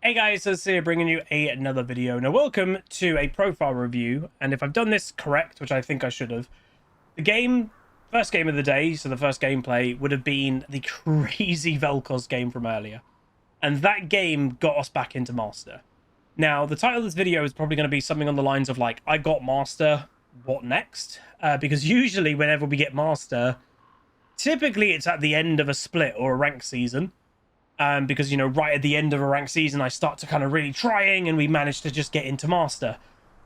Hey guys, so here bringing you another video. Now welcome to a profile review, and if I've done this correct, which I think I should have, the first game of the day, so the first gameplay, would have been the crazy Vel'Koz game from earlier. And that game got us back into Master. Now, the title of this video is probably going to be something on the lines of like, I got Master, what next? Because usually whenever we get Master, typically it's at the end of a split or a rank season. Because, you know, right at the end of a ranked season, I start to kind of really trying and we managed to just get into Master.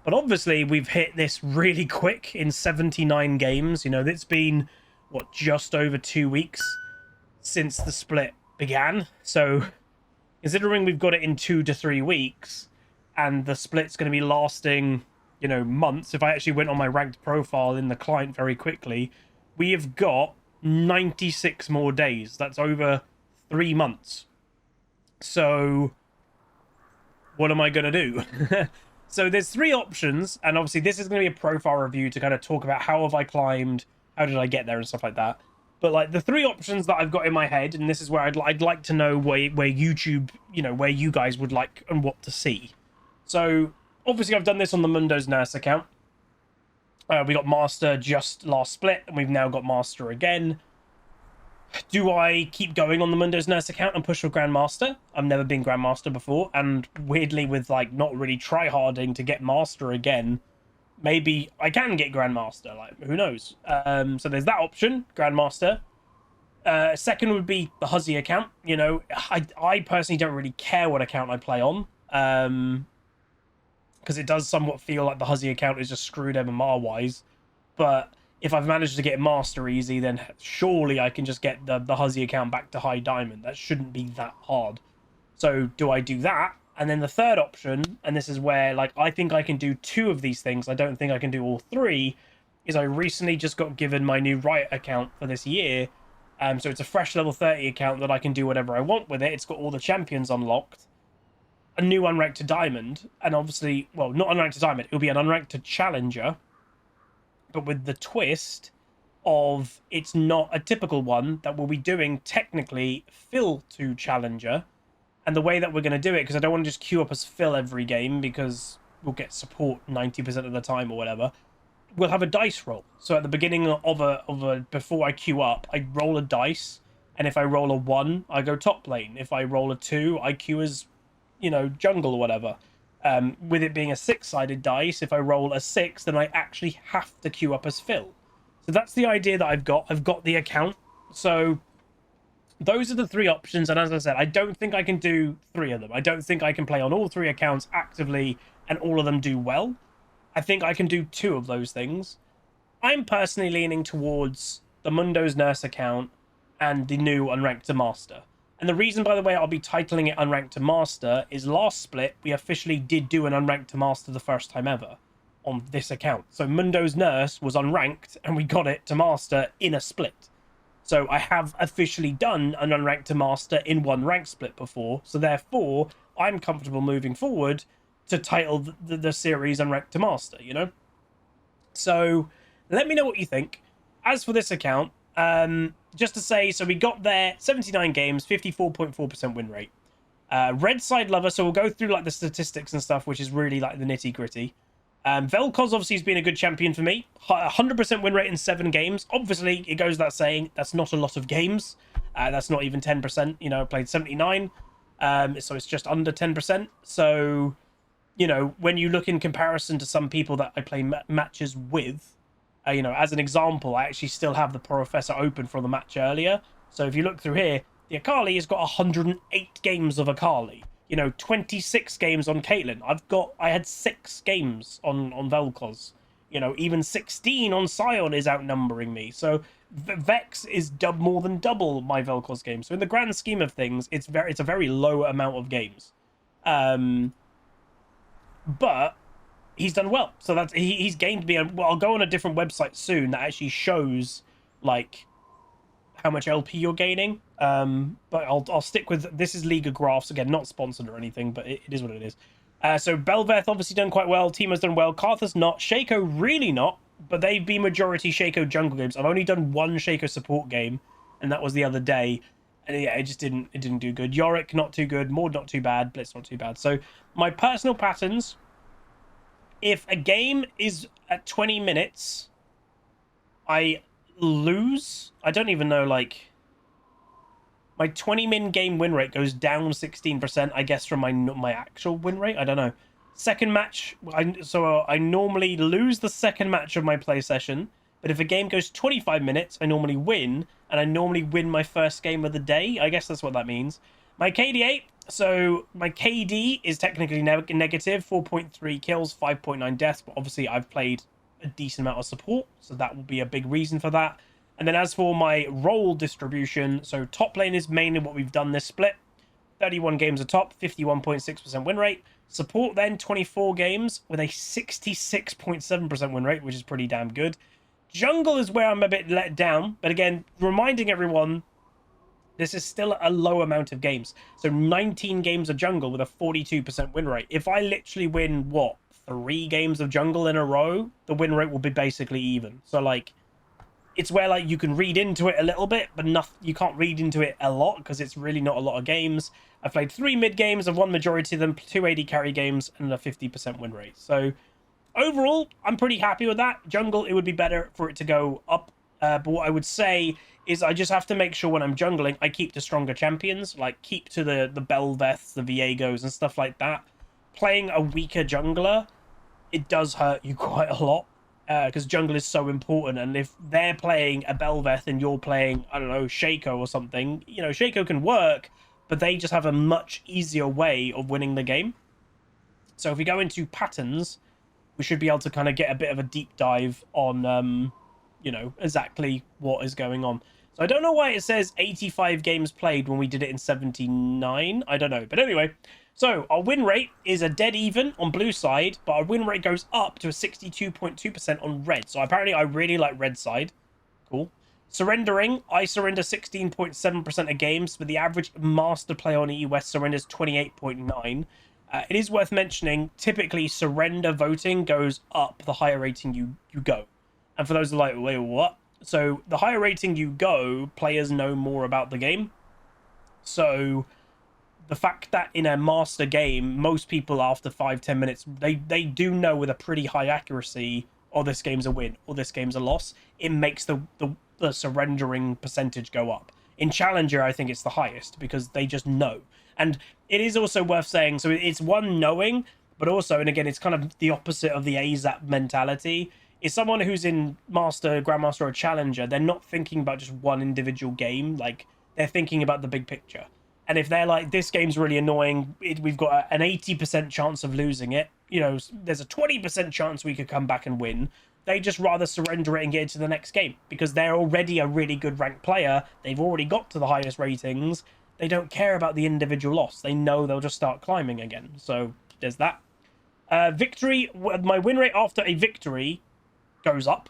But obviously, we've hit this really quick in 79 games. You know, it's been, what, just over 2 weeks since the split began. So, considering we've got it in 2 to 3 weeks, and the split's going to be lasting, you know, months, if I actually went on my ranked profile in the client very quickly, we have got 96 more days. That's over 3 months. So what am I gonna do? So there's 3 options, and obviously this is going to be a profile review to kind of talk about how have I climbed, how did I get there, and stuff like that. But like the 3 options that I've got in my head, and this is where I'd like to know where YouTube, you know, where you guys would like and what to see. So obviously I've done this on the Mundo's Nurse account. We got Master just last split, and we've now got Master again. Do I keep going on the Mundo's Nurse account and push for Grandmaster? I've never been Grandmaster before, and weirdly with like not really try-harding to get Master again, maybe I can get Grandmaster, like who knows. So there's that option, Grandmaster. Second would be the Huzzy account. You know, I personally don't really care what account I play on, because it does somewhat feel like the Huzzy account is just screwed MMR-wise, but if I've managed to get Master easy, then surely I can just get the Huzzy account back to High Diamond. That shouldn't be that hard. So do I do that? And then the third option, and this is where like I think I can do 2 of these things, I don't think I can do all 3, is I recently just got given my new Riot account for this year. So it's a fresh level 30 account that I can do whatever I want with it. It's got all the champions unlocked. A new unranked to Diamond, and obviously, well, not unranked to Diamond, it'll be an unranked to Challenger, but with the twist of it's not a typical one that we'll be doing technically Phil to Challenger. And the way that we're going to do it, because I don't want to just queue up as Phil every game because we'll get support 90% of the time or whatever, we'll have a dice roll. So at the beginning of a before I queue up, I roll a dice, and if I roll a 1, I go top lane. If I roll a 2, I queue as, you know, jungle or whatever. With it being a 6-sided dice, if I roll a 6, then I actually have to queue up as Phil. So that's the idea that I've got. I've got the account. So those are the 3 options. And as I said, I don't think I can do 3 of them. I don't think I can play on all 3 accounts actively and all of them do well. I think I can do 2 of those things. I'm personally leaning towards the Mundo's Nurse account and the new Unranked to Master. And the reason, by the way, I'll be titling it Unranked to Master is last split, we officially did do an Unranked to Master the first time ever on this account. So Mundo's Nurse was unranked, and we got it to Master in a split. So I have officially done an Unranked to Master in one rank split before. So therefore, I'm comfortable moving forward to title the series Unranked to Master, you know? So let me know what you think. As for this account, just to say, so we got there 79 games, 54.4% win rate. Red Side Lover, so we'll go through like the statistics and stuff, which is really like the nitty gritty. Vel'Koz obviously has been a good champion for me. 100% win rate in 7 games. Obviously, it goes without saying, that's not a lot of games. That's not even 10%. You know, I played 79. So it's just under 10%. So, you know, when you look in comparison to some people that I play matches with, you know, as an example, I actually still have the Professor open for the match earlier. So if you look through here, the Akali has got 108 games of Akali. You know, 26 games on Caitlyn. I had 6 games on Vel'Koz. You know, even 16 on Sion is outnumbering me. So Vex is more than double my Vel'Koz game. So in the grand scheme of things, it's a very low amount of games. But he's done well, so that's he's gained me. Well, I'll go on a different website soon that actually shows like how much LP you're gaining. But I'll stick with this is Liga Graphs again, not sponsored or anything, but it is what it is. So Bel'Veth obviously done quite well. Teemo's done well. Karthus not. Shaco really not. But they've been majority Shaco jungle games. I've only done 1 Shaco support game, and that was the other day. And yeah, it didn't do good. Yorick not too good, Maud not too bad, Blitz not too bad. So my personal patterns, if a game is at 20 minutes, I lose. I don't even know, like, my 20-min game win rate goes down 16%, I guess, from my actual win rate. I don't know. Second match, so I normally lose the second match of my play session, but if a game goes 25 minutes, I normally win, and I normally win my first game of the day. I guess that's what that means. My KD8, so my KD is technically negative, 4.3 kills, 5.9 deaths, but obviously I've played a decent amount of support, so that will be a big reason for that. And then as for my role distribution, so top lane is mainly what we've done this split. 31 games atop, 51.6% win rate. Support then 24 games with a 66.7% win rate, which is pretty damn good. Jungle is where I'm a bit let down, but again, reminding everyone, this is still a low amount of games. So 19 games of jungle with a 42% win rate. If I literally win, what, 3 games of jungle in a row, the win rate will be basically even. So, like, it's where, like, you can read into it a little bit, but you can't read into it a lot because it's really not a lot of games. I've played 3 mid games, I've won majority of them, 2 AD carry games, and a 50% win rate. So overall, I'm pretty happy with that. Jungle, it would be better for it to go up. But what I would say is I just have to make sure when I'm jungling, I keep the stronger champions, like keep to the Bel'Veths, the Viegos, and stuff like that. Playing a weaker jungler, it does hurt you quite a lot. Because jungle is so important, and if they're playing a Bel'Veth and you're playing, I don't know, Shaco or something, you know, Shaco can work, but they just have a much easier way of winning the game. So if we go into patterns, we should be able to kind of get a bit of a deep dive on, you know, exactly what is going on. So I don't know why it says 85 games played when we did it in 79. I don't know. But anyway, so our win rate is a dead even on blue side, but our win rate goes up to a 62.2% on red. So apparently I really like red side. Cool. Surrendering, I surrender 16.7% of games, but the average master player on EUS surrenders 28.9%. It is worth mentioning, typically surrender voting goes up the higher rating you go. And for those who are like, wait, what? So the higher rating you go, players know more about the game. So the fact that in a master game, most people after 5-10 minutes, they do know with a pretty high accuracy, oh, this game's a win, or this game's a loss. It makes the surrendering percentage go up. In Challenger, I think it's the highest because they just know. And it is also worth saying, so it's one knowing, but also, and again, it's kind of the opposite of the AZAP mentality. Is someone who's in Master, Grandmaster, or Challenger, they're not thinking about just one individual game. Like, they're thinking about the big picture. And if they're like, this game's really annoying, we've got an 80% chance of losing it, you know, there's a 20% chance we could come back and win, they just rather surrender it and get into the next game because they're already a really good ranked player. They've already got to the highest ratings. They don't care about the individual loss. They know they'll just start climbing again. So there's that. Victory, my win rate after a victory goes up.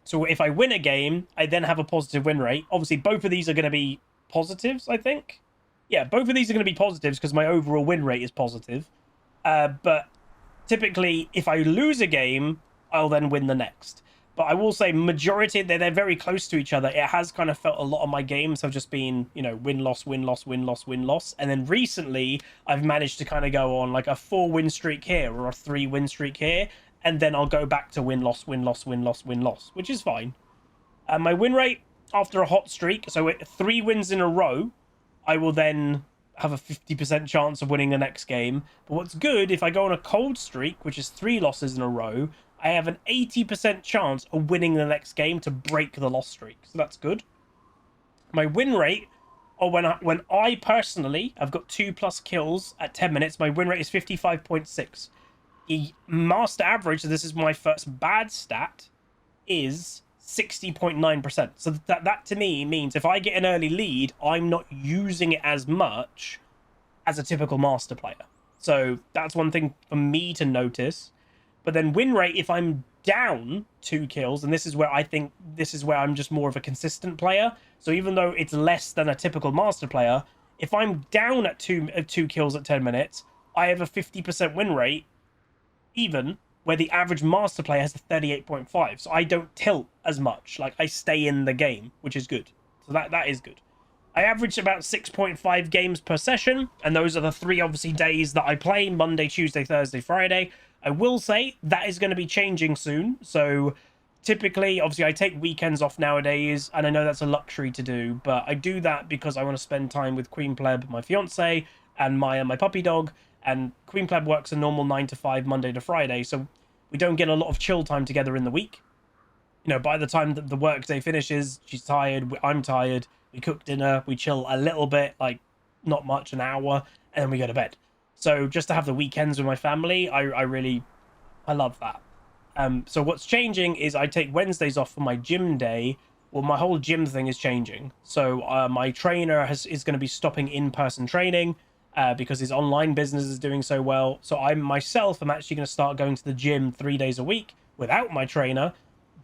So if I win a game, I then have a positive win rate. Obviously, both of these are going to be positives, I think. Yeah, both of these are going to be positives because my overall win rate is positive. But typically, if I lose a game, I'll then win the next. But I will say majority, they're very close to each other. It has kind of felt a lot of my games have just been, you know, win-loss, win-loss, win-loss, win-loss. And then recently, I've managed to kind of go on like a 4-win streak here or a 3-win streak here. And then I'll go back to win-loss, win-loss, win-loss, win-loss, which is fine. And my win rate after a hot streak, so 3 wins in a row, I will then have a 50% chance of winning the next game. But what's good, if I go on a cold streak, which is 3 losses in a row, I have an 80% chance of winning the next game to break the loss streak. So that's good. My win rate, or when I personally have got 2+ kills at 10 minutes, my win rate is 55.6. The master average, so this is my first bad stat, is 60.9%. So that to me means if I get an early lead, I'm not using it as much as a typical master player. So that's one thing for me to notice. But then win rate, if I'm down 2 kills, and this is where I'm just more of a consistent player. So even though it's less than a typical master player, if I'm down at 2 kills at 10 minutes, I have a 50% win rate, even where the average master player has a 38.5. So I don't tilt as much. Like, I stay in the game, which is good. So that is good. I average about 6.5 games per session, and those are the 3 obviously days that I play: Monday, Tuesday, Thursday, Friday. I will say that is going to be changing soon. So typically, obviously, I take weekends off nowadays, and I know that's a luxury to do, but I do that because I want to spend time with Queen Pleb, my fiance, and my puppy dog. And Queen Pleb works a normal 9 to 5 Monday to Friday, so we don't get a lot of chill time together in the week. You know, by the time that the work day finishes, she's tired, I'm tired, we cook dinner, we chill a little bit, like not much, an hour, and then we go to bed. So just to have the weekends with my family, I love that. So what's changing is I take Wednesdays off for my gym day. Well, my whole gym thing is changing. So my trainer is going to be stopping in-person training because his online business is doing so well. So I myself am actually going to start going to the gym 3 days a week without my trainer,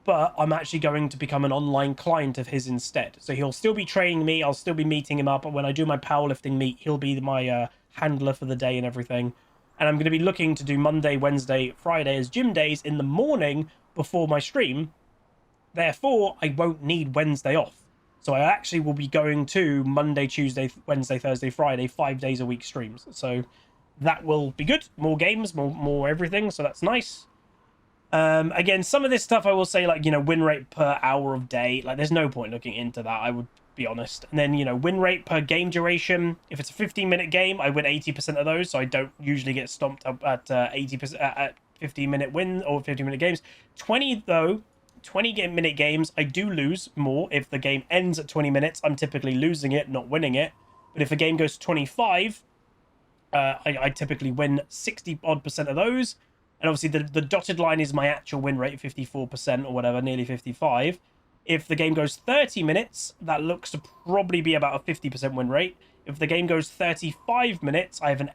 but I'm actually going to become an online client of his instead. So he'll still be training me, I'll still be meeting him up, and when I do my powerlifting meet, he'll be my handler for the day and everything. And I'm going to be looking to do Monday, Wednesday, Friday as gym days in the morning before my stream. Therefore, I won't need Wednesday off. So I actually will be going to Monday, Tuesday, Wednesday, Thursday, Friday, 5 days a week streams. So that will be good. More games, more everything. So that's nice. Again, some of this stuff I will say, like, you know, win rate per hour of day, like, there's no point looking into that, I would be honest. And then, you know, win rate per game duration, if it's a 15-minute game, I win 80% of those, so I don't usually get stomped up at 80% at 15-minute win or 15-minute games. 20-minute games, I do lose more. If the game ends at 20 minutes, I'm typically losing it, not winning it. But if a game goes to 25, I typically win 60-odd% of those. And obviously the dotted line is my actual win rate, 54% or whatever, nearly 55. If the game goes 30 minutes, that looks to probably be about a 50% win rate. If the game goes 35 minutes, I have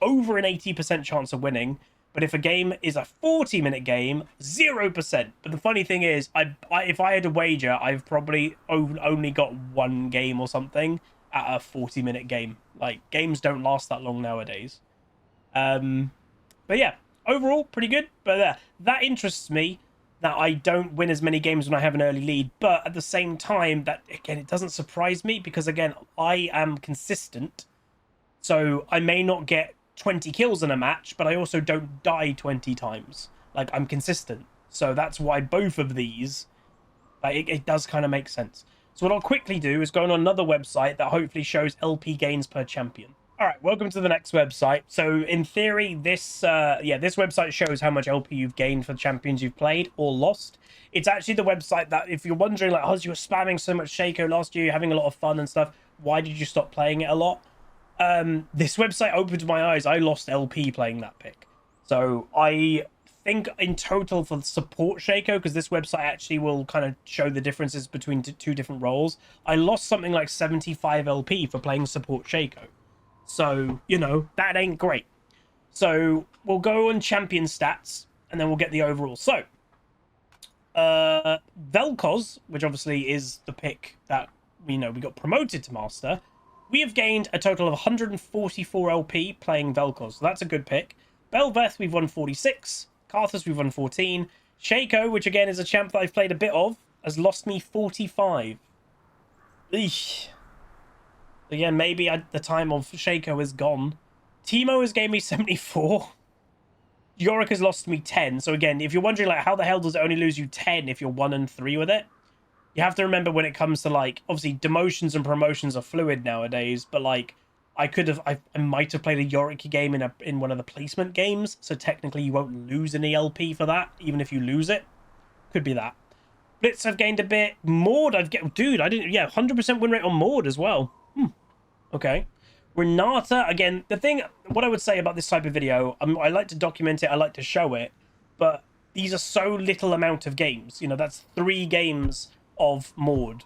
over an 80% chance of winning. But if a game is a 40-minute game, 0%. But the funny thing is, if I had a wager, I've probably only got 1 game or something at a 40-minute game. Like, games don't last that long nowadays. But yeah. Overall, pretty good, but that interests me that I don't win as many games when I have an early lead, but at the same time, that, again, it doesn't surprise me because, again, I am consistent, so I may not get 20 kills in a match, but I also don't die 20 times. Like, I'm consistent, so that's why both of these, like, it does kind of make sense. So what I'll quickly do is go on another website that hopefully shows LP gains per champion. All right, welcome to the next website. So in theory, this website shows how much LP you've gained for the champions you've played or lost. It's actually the website that, if you're wondering, like, you were spamming so much Shaco last year, you're having a lot of fun and stuff, why did you stop playing it a lot? This website opened my eyes. I lost LP playing that pick. So I think in total for support Shaco, because this website actually will kind of show the differences between two different roles, I lost something like 75 LP for playing support Shaco. So, you know, that ain't great. So we'll go on champion stats and then we'll get the overall. So Vel'Koz, which obviously is the pick that we got promoted to master, we have gained a total of 144 LP playing Vel'Koz. So that's a good pick. Bel'Veth, we've won 46. Karthus, we've won 14. Shaco, which again is a champ that I've played a bit of, has lost me 45. Eesh. So yeah, maybe the time of Shaco is gone. Teemo has gave me 74. Yorick has lost me 10. So again, if you're wondering, like, how the hell does it only lose you 10 if you're 1 and 3 with it? You have to remember when it comes to, like, obviously demotions and promotions are fluid nowadays, but like, I might have played a Yorick game in one of the placement games, so technically you won't lose any LP for that, even if you lose it. Could be that. Blitz I've gained a bit. Maud dude, I didn't, yeah, 100% win rate on Maud as well. Okay. Renata, again, what I would say about this type of video, I like to document it, I like to show it, but these are so little amount of games. You know, that's 3 games of Maud,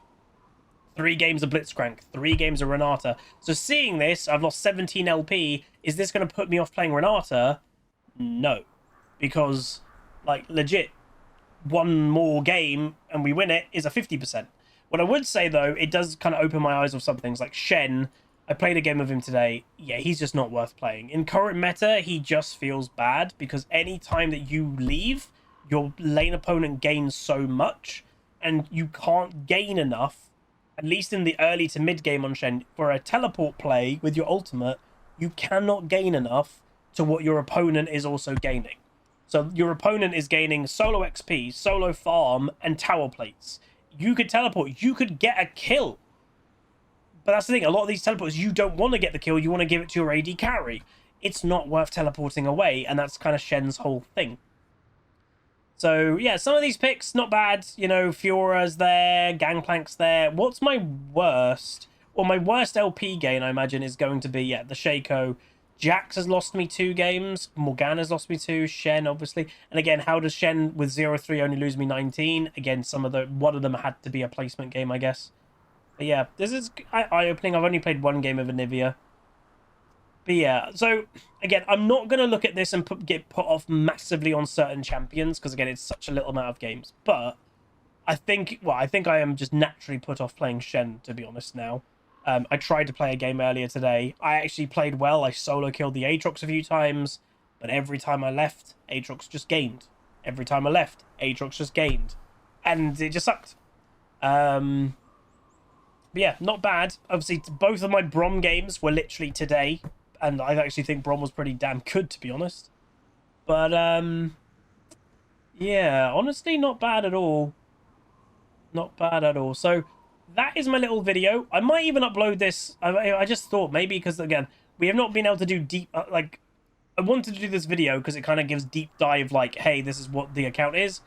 3 games of Blitzcrank, 3 games of Renata. So seeing this, I've lost 17 LP. Is this going to put me off playing Renata? No. Because, like, legit, 1 more game and we win it is a 50%. What I would say, though, it does kind of open my eyes with some things, like Shen. I played a game of him today. Yeah, he's just not worth playing. In current meta, he just feels bad because any time that you leave, your lane opponent gains so much and you can't gain enough at least in the early to mid game on Shen, for a teleport play with your ultimate, you cannot gain enough to what your opponent is also gaining. So your opponent is gaining solo XP, solo farm, and tower plates. You could teleport, you could get a kill. But that's the thing, a lot of these teleports, you don't want to get the kill, you want to give it to your AD carry. It's not worth teleporting away, and that's kind of Shen's whole thing. So, yeah, some of these picks, not bad. You know, Fiora's there, Gangplank's there. What's my worst? Well, my worst LP gain, I imagine, is going to be, yeah, the Shaco. Jax has lost me 2 games. Morgana's lost me 2. Shen, obviously. And again, how does Shen with 0-3 only lose me 19? Again, one of them had to be a placement game, I guess. But yeah, this is eye-opening. I've only played 1 game of Anivia. But yeah, so again, I'm not going to look at this and get put off massively on certain champions, because again, it's such a little amount of games. But I think I am just naturally put off playing Shen, to be honest, now. I tried to play a game earlier today. I actually played well. I solo killed the Aatrox a few times, but every time I left, Aatrox just gained. Every time I left, Aatrox just gained. And it just sucked. But yeah, not bad. Obviously, both of my Brom games were literally today. And I actually think Brom was pretty damn good, to be honest. But, yeah, honestly, not bad at all. Not bad at all. So, that is my little video. I might even upload this. I just thought, maybe because, again, we have not been able to do deep, like, I wanted to do this video because it kind of gives deep dive, like, hey, this is what the account is.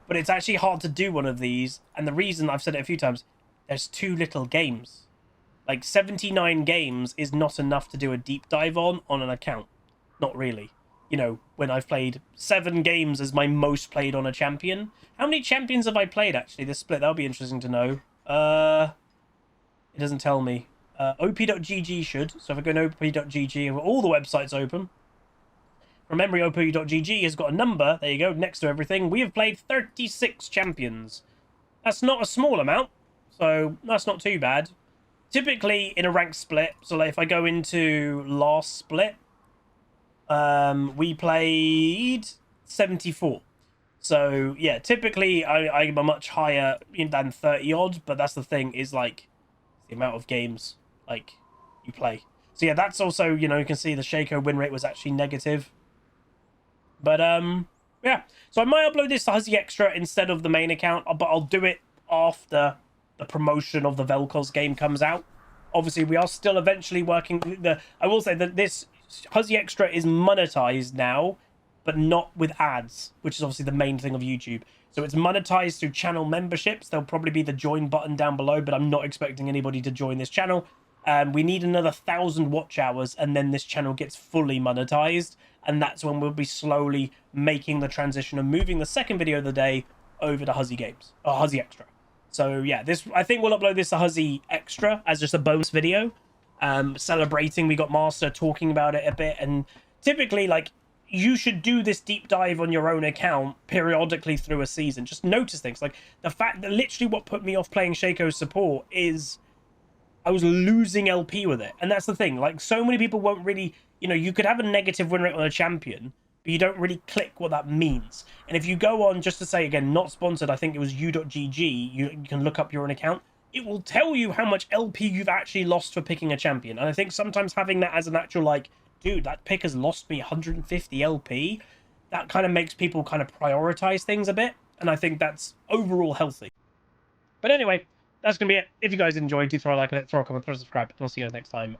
But it's actually hard to do one of these. And the reason, I've said it a few times, there's too little games. Like, 79 games is not enough to do a deep dive on an account. Not really. You know, when I've played 7 games as my most played on a champion. How many champions have I played, actually, this split? That'll be interesting to know. It doesn't tell me. op.gg should. So if I go to op.gg, all the websites open. From memory, op.gg has got a number. There you go, next to everything. We have played 36 champions. That's not a small amount. So that's not too bad. Typically, in a ranked split, so like if I go into last split, we played 74. So, yeah, typically I'm a much higher than 30-odd, but that's the thing, is, like, the amount of games, like, you play. So, yeah, that's also, you know, you can see the Shaco win rate was actually negative. But, yeah. So I might upload this to Huzzy Extra instead of the main account, but I'll do it after the promotion of the Vel'Koz game comes out. Obviously, we are still eventually working. I will say that this Huzzy Extra is monetized now, but not with ads, which is obviously the main thing of YouTube. So it's monetized through channel memberships. There'll probably be the join button down below, but I'm not expecting anybody to join this channel. We need another 1,000 watch hours, and then this channel gets fully monetized, and that's when we'll be slowly making the transition and moving the second video of the day over to Huzzy Games, or Huzzy Extra. So yeah, I think we'll upload this to Huzzy Extra as just a bonus video, celebrating we got Master, talking about it a bit, and typically, like, you should do this deep dive on your own account periodically through a season. Just notice things, like the fact that literally what put me off playing Shaco's support is I was losing LP with it. And that's the thing, like, so many people won't really, you know, you could have a negative win rate on a champion, but you don't really click what that means. And if you go on, just to say again, not sponsored, I think it was u.gg, you can look up your own account, it will tell you how much LP you've actually lost for picking a champion. And I think sometimes having that as an actual, like, dude, that pick has lost me 150 LP, that kind of makes people kind of prioritize things a bit. And I think that's overall healthy. But anyway, that's going to be it. If you guys enjoyed, do throw a like on it, throw a comment, throw a subscribe, and I'll see you guys next time.